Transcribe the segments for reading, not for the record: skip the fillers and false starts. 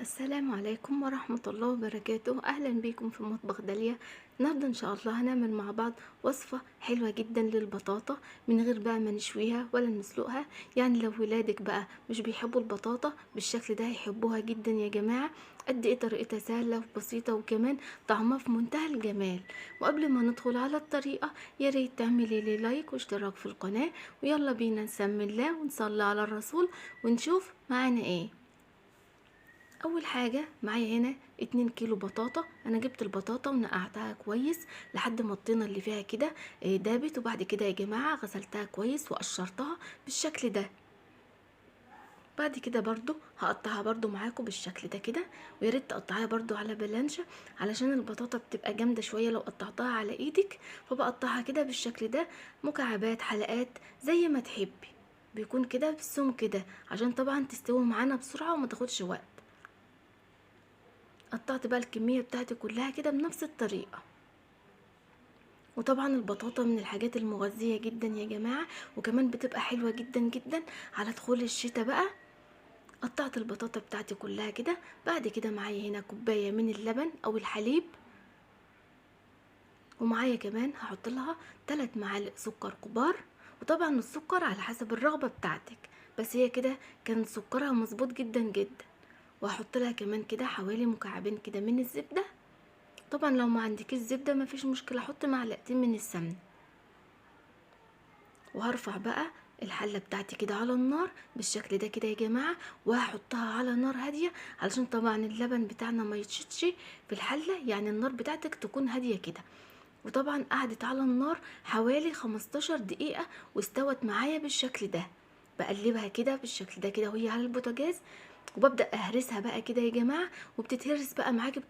السلام عليكم ورحمة الله وبركاته. أهلا بيكم في مطبخ داليا. النهاردة إن شاء الله هنعمل مع بعض وصفة حلوة جدا للبطاطا من غير بقى ما نشويها ولا نسلقها. يعني لو ولادك بقى مش بيحبوا البطاطا بالشكل ده هيحبوها جدا يا جماعة. قد ايه طريقتها سهلة وبسيطة، وكمان طعمها في منتهى الجمال. وقبل ما ندخل على الطريقة يا ريت تعملي لي لايك واشتراك في القناة، ويلا بينا نسمي الله ونصلي على الرسول ونشوف معانا ايه. اول حاجه معايا هنا 2 كيلو بطاطا. انا جبت البطاطا ونقعتها كويس لحد ما الطينه اللي فيها كده دابت، وبعد كده يا جماعه غسلتها كويس وقشرتها بالشكل ده. بعد كده برضو هقطعها برضو معاكم بالشكل ده كده، ويا ريت تقطعيها برضو على بلانشه علشان البطاطا بتبقى جامده شويه لو قطعتها على ايدك. فبقطعها كده بالشكل ده مكعبات حلقات زي ما تحبي، بيكون كده بالسم كده عشان طبعا تستوي معانا بسرعه وما تاخدش وقت. قطعت بقى الكمية بتاعتي كلها كده بنفس الطريقة. وطبعا البطاطا من الحاجات المغذية جدا يا جماعة، وكمان بتبقى حلوة جدا جدا على دخول الشتاء بقى. قطعت البطاطا بتاعتي كلها كده. بعد كده معايا هنا كوباية من اللبن او الحليب، ومعايا كمان هحط لها 3 معالق سكر كبار. وطبعا السكر على حسب الرغبة بتاعتك، بس هي كده كان سكرها مظبوط جدا جدا. وهحط لها كمان كده حوالي مكعبين كده من الزبدة. طبعا لو ما عندكيش زبده ما فيش مشكله، احط معلقتين من السمنه. وهرفع بقى الحله بتاعتي كده على النار بالشكل ده كده يا جماعه، وهحطها على نار هاديه علشان طبعا اللبن بتاعنا ما يتشطش في الحله. يعني النار بتاعتك تكون هاديه كده. وطبعا قعدت على النار حوالي 15 دقيقه واستوت معايا بالشكل ده. بقلبها كده بالشكل ده كده وهي على البوتاجاز، وببدأ اهرسها بقى كده يا جماعة. وبتتهرس بقى معاكي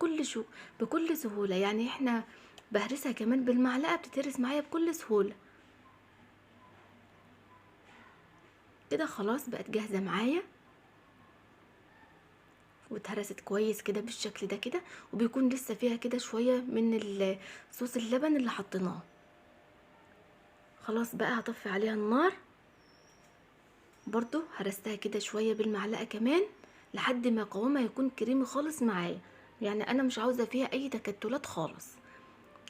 بكل سهولة. يعني احنا بهرسها كمان بالمعلقة بتتهرس معايا بكل سهولة. كده خلاص بقت جاهزة معايا واتهرست كويس كده بالشكل ده كده. وبيكون لسه فيها كده شوية من صوص اللبن اللي حطيناه. خلاص بقى هطفي عليها النار. برضو هرستها كده شوية بالمعلقة كمان لحد ما قوامها يكون كريمي خالص معايا. يعني انا مش عاوزة فيها اي تكتلات خالص،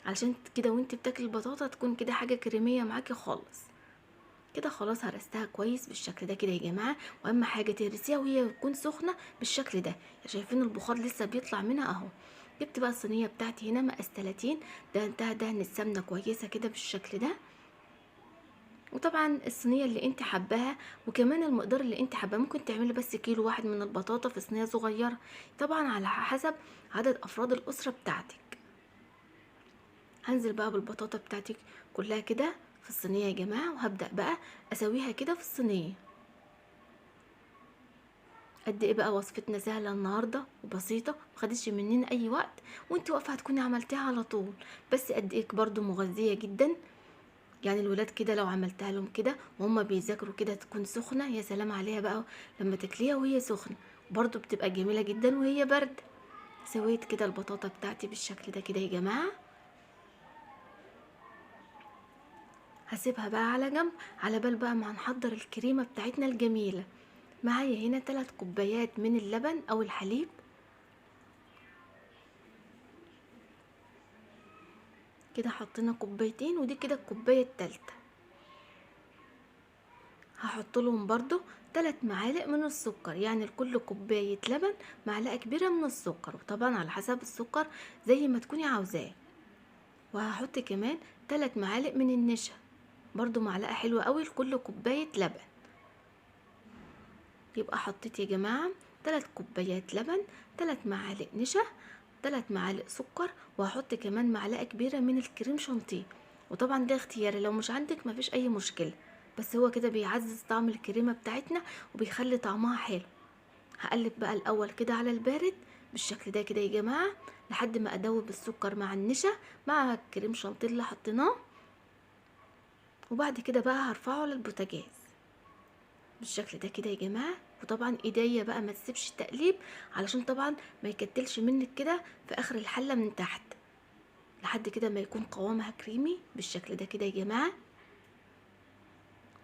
علشان كده وانت بتاكل البطاطا تكون كده حاجه كريميه معاكي خالص. كده خلاص هرستها كويس بالشكل ده كده يا جماعه. واهم حاجه تهرسيها وهي تكون سخنه بالشكل ده. شايفين البخار لسه بيطلع منها اهو. جبت بقى الصينيه بتاعتي هنا مقاس 30، دهنتها دهن السمنه كويسه كده بالشكل ده. وطبعا الصينيه اللي انت حباها وكمان المقدار اللي انت حباه، ممكن تعملي بس كيلو واحد من البطاطا في صينيه صغيره، طبعا على حسب عدد افراد الاسره بتاعتك. هنزل بقى بالبطاطا بتاعتي كلها كده في الصينيه يا جماعه، وهبدا بقى اسويها كده في الصينيه. قد ايه بقى وصفتنا سهله النهارده وبسيطه، مخدتش مننا اي وقت، وانت واقفه هتكوني عملتيها على طول. بس قد ايه برضو مغذيه جدا. يعني الولاد كده لو عملتها لهم كده وهم بيذاكروا كده تكون سخنه، يا سلام عليها بقى لما تاكليها وهي سخنه. برضو بتبقى جميله جدا وهي برد. سويت كده البطاطا بتاعتي بالشكل ده كده يا جماعه. هسيبها بقى على جنب على بال بقى ما هنحضر الكريمة بتاعتنا الجميلة. معايا هنا 3 كوبايات من اللبن او الحليب. كده حطينا كوبايتين ودي كده الكوباية التالتة. هحط لهم برضو 3 معالق من السكر، يعني لكل كوباية لبن معلقة كبيرة من السكر، وطبعا على حسب السكر زي ما تكوني عاوزاه. وهحط كمان 3 معالق من النشا، برضو معلقة حلوة قوي لكل كوباية لبن. يبقى حطيت يا جماعة 3 كوبايات لبن، 3 معالق نشا، 3 معالق سكر، وهحط كمان معلقة كبيرة من الكريم شانتيه. وطبعا ده اختياري، لو مش عندك مفيش اي مشكلة، بس هو كده بيعزز طعم الكريمة بتاعتنا وبيخلي طعمها حلو. هقلب بقى الاول كده على البارد بالشكل ده كده يا جماعة لحد ما ادوب السكر مع النشا مع الكريم شانتيه اللي حطيناه. وبعد كده بقى هرفعه على البوتاجاز بالشكل ده كده يا جماعه. وطبعا ايديا بقى ما تسيبش تقليب علشان طبعا ما يكتلش منك كده في اخر الحله من تحت، لحد كده ما يكون قوامها كريمي بالشكل ده كده يا جماعه.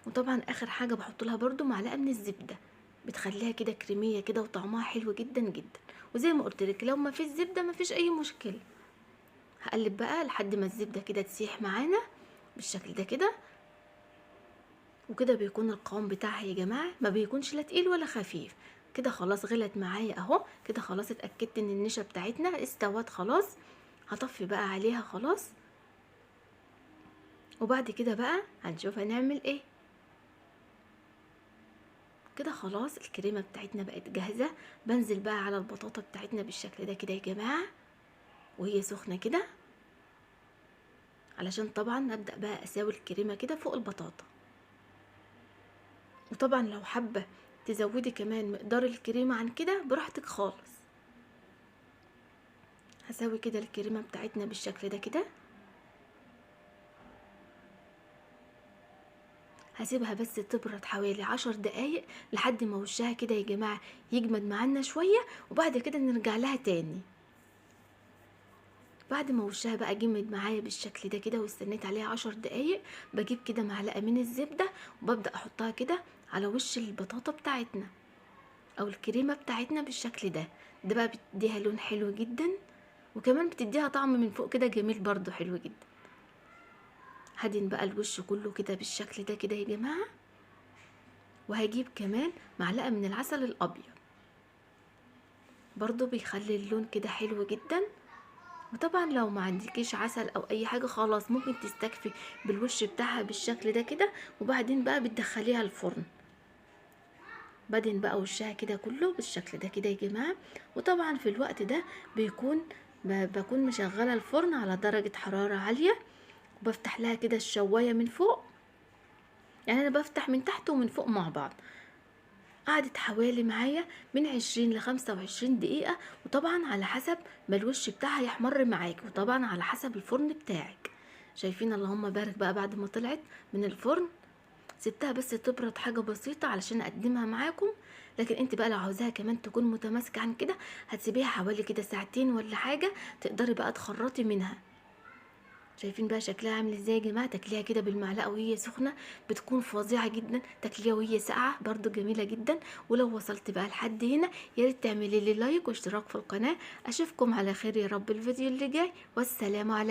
وطبعا اخر حاجه بحط لها برده معلقه من الزبده. بتخليها كده كريميه كده وطعمها حلو جدا جدا. وزي ما قلت لك لو ما فيش زبده ما فيش اي مشكله. هقلب بقى لحد ما الزبده كده تسيح معانا بالشكل ده كده. وكده بيكون القوام بتاعها يا جماعه ما بيكونش لا تقيل ولا خفيف. كده خلاص غلت معايا اهو. كده خلاص اتاكدت ان النشا بتاعتنا استوت خلاص. هطفي بقى عليها خلاص. وبعد كده بقى هنشوف هنعمل ايه. كده خلاص الكريمه بتاعتنا بقت جاهزه. بنزل بقى على البطاطا بتاعتنا بالشكل ده كده يا جماعه وهي سخنه كده، علشان طبعا نبدا بقى اساوي الكريمه كده فوق البطاطا. وطبعا لو حابه تزودي كمان مقدار الكريمه عن كده براحتك خالص. هسوي كده الكريمه بتاعتنا بالشكل ده كده. هسيبها بس تبرد حوالي 10 دقايق لحد ما وشها كده يا جماعه يجمد معانا شويه، وبعد كده نرجع لها تاني. بعد ما وشها بقى جمد معايا بالشكل ده كده واستنيت عليها 10 دقايق، بجيب كده معلقه من الزبده وببدا احطها كده على وش البطاطا بتاعتنا او الكريمه بتاعتنا بالشكل ده. ده بقى بتديها لون حلو جدا، وكمان بتديها طعم من فوق كده جميل برضو حلو جدا. هدهن بقى الوش كله كده بالشكل ده كده يا جماعه. وهجيب كمان معلقه من العسل الابيض برضو بيخلي اللون كده حلو جدا. وطبعا لو ما عندكيش عسل او اي حاجه خلاص ممكن تستكفي بالوش بتاعها بالشكل ده كده. وبعدين بقى بتدخليها الفرن. بعدين بقى وشها كده كله بالشكل ده كده يا جماعه. وطبعا في الوقت ده بكون مشغله الفرن على درجه حراره عاليه، وبفتح لها كده الشوايه من فوق. يعني انا بفتح من تحت ومن فوق مع بعض. قعدت حوالي معايا من 20 ل25 دقيقة، وطبعا على حسب ما الوش بتاعها يحمر معاك، وطبعا على حسب الفرن بتاعك. شايفين اللهم بارك بقى بعد ما طلعت من الفرن سبتها بس تبرد حاجة بسيطة علشان اقدمها معاكم. لكن انت بقى لو عاوزاها كمان تكون متماسكة عن كده هتسيبيها حوالي كده ساعتين ولا حاجة، تقدري بقى تخرطي منها. شايفين بقى شكلها عامل ازاي يا جماعه؟ تاكليها كده بالمعلقه وهي سخنه بتكون فظيعه جدا، تاكليها وهي ساقعه برضو جميله جدا. ولو وصلت بقى لحد هنا يا ريت تعملي لي لايك واشتراك في القناه. اشوفكم على خير يا رب الفيديو اللي جاي، والسلام عليكم.